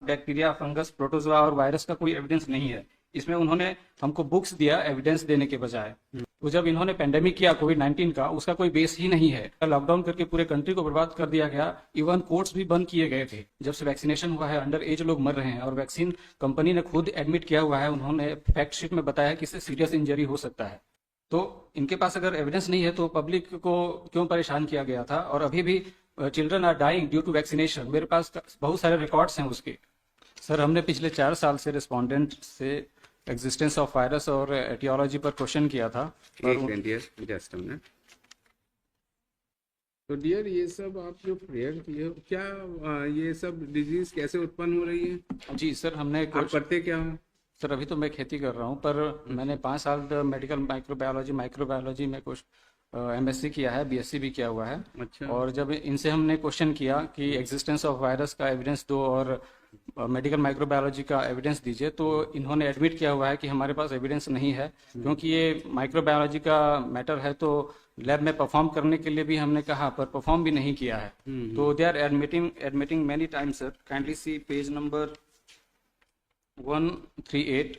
Bacteria, fungus, protozoa और virus का कोई एविडेंस नहीं है। इसमें उन्होंने हमको बुक्स दिया एविडेंस देने के बजाय। तो जब इन्होंने पेंडेमिक किया कोविड-19 का, उसका कोई बेस ही नहीं है। लॉकडाउन करके पूरे कंट्री को बर्बाद कर दिया गया। इवन कोर्ट्स भी बंद किए गए थे। जब से वैक्सीनेशन हुआ है, अंडर एज लोग मर रहे हैं और वैक्सीन कंपनी ने खुद एडमिट किया हुआ है। उन्होंने फैक्ट शीट में बताया कि इससे सीरियस इंजरी हो सकता है। तो इनके पास अगर एविडेंस नहीं है तो पब्लिक को क्यों परेशान किया गया था? और अभी भी children are dying due to vaccination. मेरे पास बहुत सारे रिकॉर्ड्स हैं उसके। सर, हमने पिछले 4 साल से रिस्पोंडेंट से एग्जिस्टेंस ऑफ वायरस और एटियोलॉजी पर क्वेश्चन किया था। तो डियर, ये सब आप जो प्रेयर किए हो, क्या ये सब डिजीज कैसे उत्पन्न हो रही है? जी सर, हमने आप करते क्या हो? सर, अभी तो मैं खेती कर रहा हूँ, पर मैंने 5 साल मेडिकल माइक्रोबायोलॉजी में कुछ एमएससी किया है, बीएससी भी किया हुआ है। अच्छा। और जब इनसे हमने क्वेश्चन किया कि एग्जिस्टेंस ऑफ वायरस का एविडेंस दो और मेडिकल माइक्रोबायोलॉजी का एविडेंस दीजिए, तो इन्होंने एडमिट किया हुआ है कि हमारे पास एविडेंस नहीं है, क्योंकि ये माइक्रोबायोलॉजी का मैटर है। तो लैब में परफॉर्म करने के लिए भी हमने कहा, पर परफॉर्म भी नहीं किया है। तो they are admitting many times sir. Kindly see page number 138।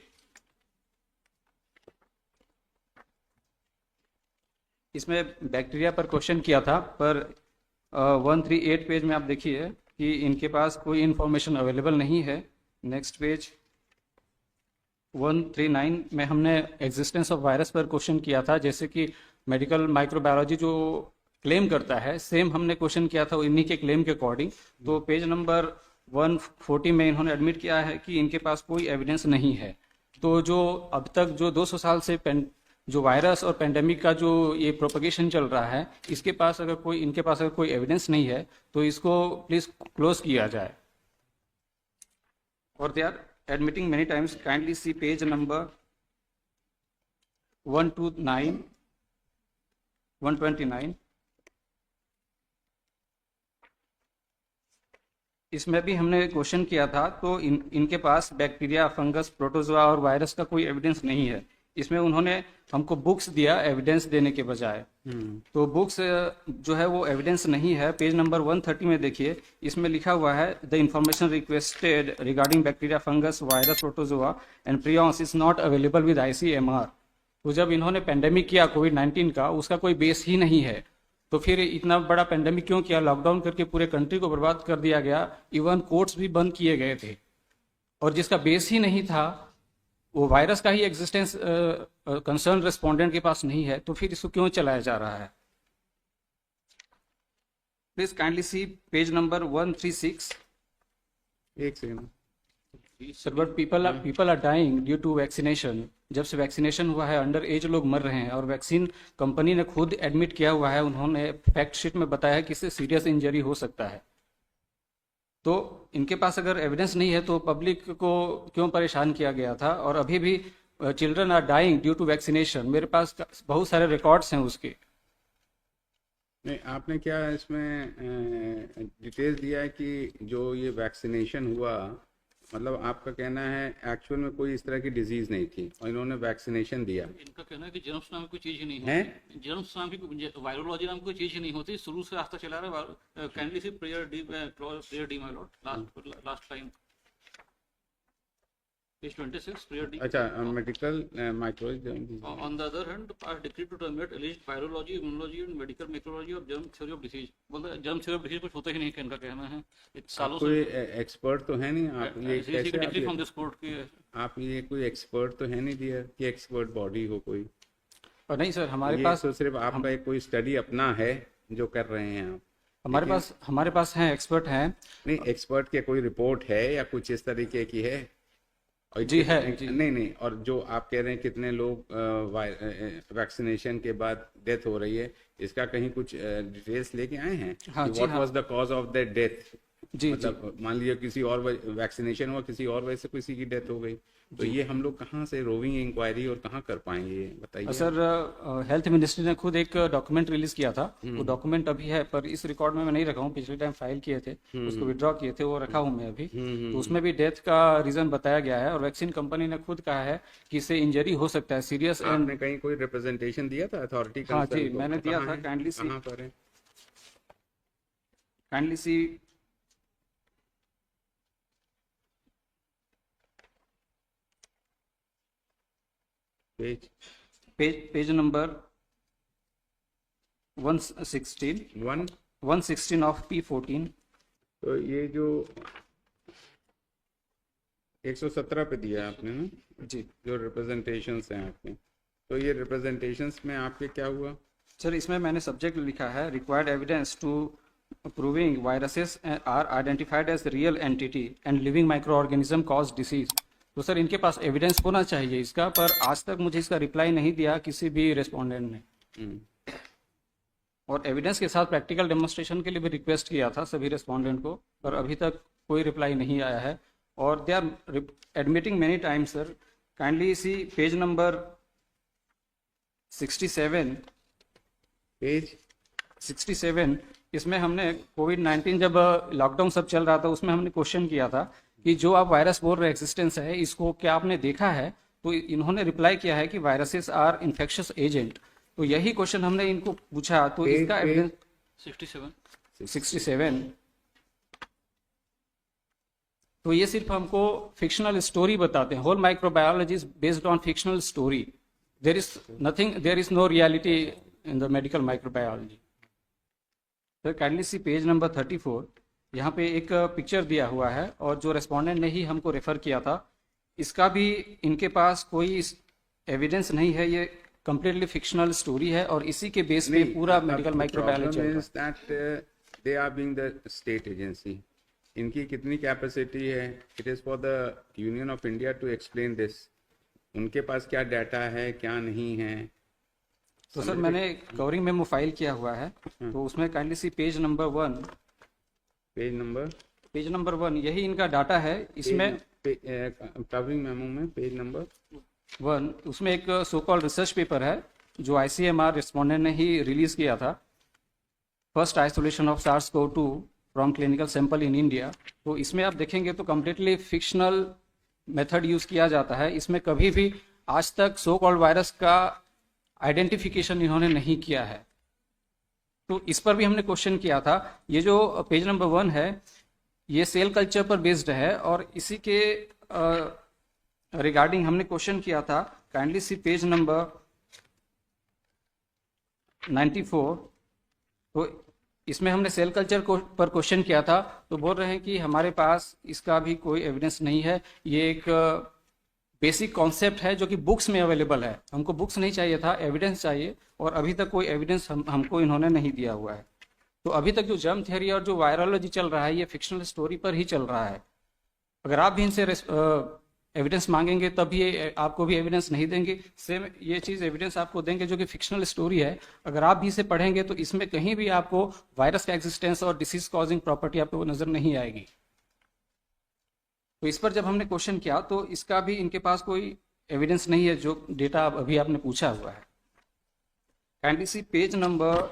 इसमें बैक्टीरिया पर क्वेश्चन किया था, पर 138 पेज में आप देखिए कि इनके पास कोई इंफॉर्मेशन अवेलेबल नहीं है। नेक्स्ट पेज 139 में हमने एग्जिस्टेंस ऑफ वायरस पर क्वेश्चन किया था, जैसे कि मेडिकल माइक्रोबायोलॉजी जो क्लेम करता है, सेम हमने क्वेश्चन किया था इन्हीं के क्लेम के अकॉर्डिंग। तो पेज नंबर 140 में इन्होंने एडमिट किया है कि इनके पास कोई एविडेंस नहीं है। तो जो अब तक जो 200 साल से जो वायरस और पेंडेमिक का जो ये प्रोपगेशन चल रहा है, इनके पास अगर कोई एविडेंस नहीं है तो इसको प्लीज क्लोज किया जाए। और they are admitting many times. Kindly see page number 129 129। इसमें भी हमने क्वेश्चन किया था, तो इनके पास बैक्टीरिया, फंगस, प्रोटोजोआ और वायरस का कोई एविडेंस नहीं है। इसमें उन्होंने हमको बुक्स दिया एविडेंस देने के बजाय। तो बुक्स जो है वो एविडेंस नहीं है। पेज नंबर 130 में देखिए, इसमें लिखा हुआ है the information requested regarding bacteria, fungus, virus, protozoa and prions is not available with ICMR। तो जब इन्होंने पेंडेमिक किया कोविड-19 का, उसका कोई बेस ही नहीं है। तो फिर इतना बड़ा पेंडेमिक क्यों किया? लॉकडाउन करके पूरे कंट्री को बर्बाद कर दिया गया। इवन कोर्ट्स भी बंद किए गए थे। और जिसका बेस ही नहीं था, वो वायरस का ही एग्जिस्टेंस कंसर्न रेस्पोंडेंट के पास नहीं है, तो फिर इसको क्यों चलाया जा रहा है? Please kindly see page number 136। एक second sir, but people are dying due to vaccination. जब से वैक्सीनेशन हुआ है, अंडर एज लोग मर रहे हैं और वैक्सीन कंपनी ने खुद एडमिट किया हुआ है। उन्होंने फैक्ट शीट में बताया कि इससे सीरियस इंजरी हो सकता है। तो इनके पास अगर एविडेंस नहीं है तो पब्लिक को क्यों परेशान किया गया था? और अभी भी children are dying due to vaccination. मेरे पास बहुत सारे रिकॉर्ड्स हैं उसके। नहीं, आपने क्या इसमें डिटेल्स दिया है कि जो ये वैक्सीनेशन हुआ, मतलब आपका कहना है एक्चुअल में कोई इस तरह की डिजीज नहीं थी और इन्होंने वैक्सीनेशन दिया? इनका कहना है कि जर्म्स नाम की कोई चीज ही नहीं होती। जर्म्स नाम की, वायरोलॉजी नाम की कोई चीज ही नहीं होती। शुरू से आज तक चला रहा है। Kindly see prayer D my lord, last time page 26 prayer D. अच्छा, medical microbiology. On the other hand, are decreed to terminate alleged virology, immunology and medical microbiology और जर्म थ्योरी ऑफ डिसीज। बोलते हैं germ theory of disease कुछ होता ही नहीं है, इनका कहना है। सालों कोई एक्सपर्ट तो है नहीं आप ये कैसे फ्रॉम दिस कोर्ट की आप ये कोई एक्सपर्ट तो है नहीं डियर कि एक्सपर्ट बॉडी हो कोई? और नहीं सर, हमारे पास तो सिर्फ आपका एक कोई स्टडी अपना है जो कर रहे हैं आप? हमारे पास हैं, एक्सपर्ट हैं। नहीं, एक्सपर्ट की कोई रिपोर्ट है या कुछ इस तरीके की है? और जी है जी। नहीं, और जो आप कह रहे हैं कितने लोग वैक्सीनेशन के बाद डेथ हो रही है, इसका कहीं कुछ डिटेल्स लेके आए हैं? हाँ, what was the cause of that death? जी मतलब मान लीजिए किसी और वैक्सीनेशन हुआ, किसी और वजह से किसी की डेथ हो गई, तो ये हम लोग कहाँ से रोविंग इंक्वायरी और कहाँ कर पाएंगे, बताइए। सर, हेल्थ मिनिस्ट्री ने खुद एक डॉक्यूमेंट रिलीज किया था। वो डॉक्यूमेंट अभी है, पर इस रिकॉर्ड में मैं नहीं रखा हूँ। पिछले टाइम फाइल किए थे, उसको विड्रॉ किए थे, वो रखा हूँ मैं अभी। तो उसमें भी डेथ का रीजन बताया गया है और वैक्सीन कंपनी ने खुद कहा है कि इससे इंजरी हो सकता है सीरियस। आपने कहीं कोई रिप्रेजेंटेशन दिया था अथॉरिटी का? हाँ जी, मैंने दिया था। Kindly see page page number 116 116 of P14। तो ये जो 117 पे दिया आपने ना, जी जो रिप्रेजेंटेशंस हैं आपके, तो ये रिप्रेजेंटेशंस में आपके क्या हुआ? सर, इसमें मैंने सब्जेक्ट लिखा है required evidence to proving viruses are identified as real entity and living micro organism cause disease. तो सर इनके पास एविडेंस होना चाहिए इसका, पर आज तक मुझे इसका रिप्लाई नहीं दिया किसी भी रेस्पोंडेंट ने। और एविडेंस के साथ प्रैक्टिकल डेमोन्स्ट्रेशन के लिए भी रिक्वेस्ट किया था सभी रेस्पोंडेंट को, पर अभी तक कोई रिप्लाई नहीं आया है। और they are admitting many times sir. Kindly see page number 67 page 67, इसमें हमने कोविड-19 जब लॉकडाउन सब चल रहा था उसमें हमने क्वेश्चन किया था कि जो आप वायरस बोल रहे एक्सिस्टेंस है इसको क्या आपने देखा है। तो इन्होंने रिप्लाई किया है कि वायरसेस आर इन्फेक्शियस एजेंट। तो यही क्वेश्चन हमने इनको पूछा, तो इसका एविडेंस 67। तो ये सिर्फ हमको फिक्शनल स्टोरी बताते हैं। Whole microbiology is based on fictional story. There is no reality in the medical microbiology. Sir kindly see page number 34। यहाँ पे एक पिक्चर दिया हुआ है और जो रेस्पोंडेंट ने ही हमको रेफर किया था, इसका भी इनके पास कोई एविडेंस नहीं है। ये कंप्लीटली फिक्शनल स्टोरी है और इसी के बेस पे पूरा मेडिकल माइक्रोबायोलॉजी चल रहा है। They are being the state agency, इनकी कितनी कैपेसिटी है? It is for the union of India to explain this. उनके पास क्या डाटा है, क्या नहीं है। तो सर मैंने कवरिंग मेमो फाइल किया हुआ है, तो उसमें kindly see page number 1। Page number 1 यही इनका डाटा है। इसमें कवरिंग मेमो में पेज नंबर 1 उसमें एक सो कॉल्ड रिसर्च पेपर है जो ICMR रिस्पोंडेंट ने ही रिलीज किया था, first isolation of SARS-CoV-2 from clinical sample in India. तो इसमें आप देखेंगे तो कम्प्लीटली फिक्शनल मेथड यूज किया जाता है। इसमें कभी भी आज तक सो कॉल्ड वायरस का आइडेंटिफिकेशन इन्होंने नहीं किया है। तो इस पर भी हमने क्वेश्चन किया था। ये जो पेज नंबर 1 है ये सेल कल्चर पर बेस्ड है और इसी के रिगार्डिंग हमने क्वेश्चन किया था। Kindly see page number 94। तो इसमें हमने सेल कल्चर पर क्वेश्चन किया था, तो बोल रहे हैं कि हमारे पास इसका भी कोई एविडेंस नहीं है। ये एक बेसिक कॉन्सेप्ट है जो कि बुक्स में अवेलेबल है। हमको बुक्स नहीं चाहिए था, एविडेंस चाहिए, और अभी तक कोई एविडेंस हमको इन्होंने नहीं दिया हुआ है। तो अभी तक जो जर्म थ्योरी और जो वायरोलॉजी चल रहा है ये फिक्शनल स्टोरी पर ही चल रहा है। अगर आप भी इनसे एविडेंस मांगेंगे तब ये आपको भी एविडेंस नहीं देंगे। सेम ये चीज़ एविडेंस आपको देंगे जो कि फिक्शनल स्टोरी है। अगर आप भी इसे पढ़ेंगे तो इसमें कहीं भी आपको वायरस का एक्सिस्टेंस और डिसीज कॉजिंग प्रॉपर्टी आपको नजर नहीं आएगी। तो इस पर जब हमने क्वेश्चन किया तो इसका भी इनके पास कोई एविडेंस नहीं है जो डेटा अभी आपने पूछा हुआ है। Kindly see page number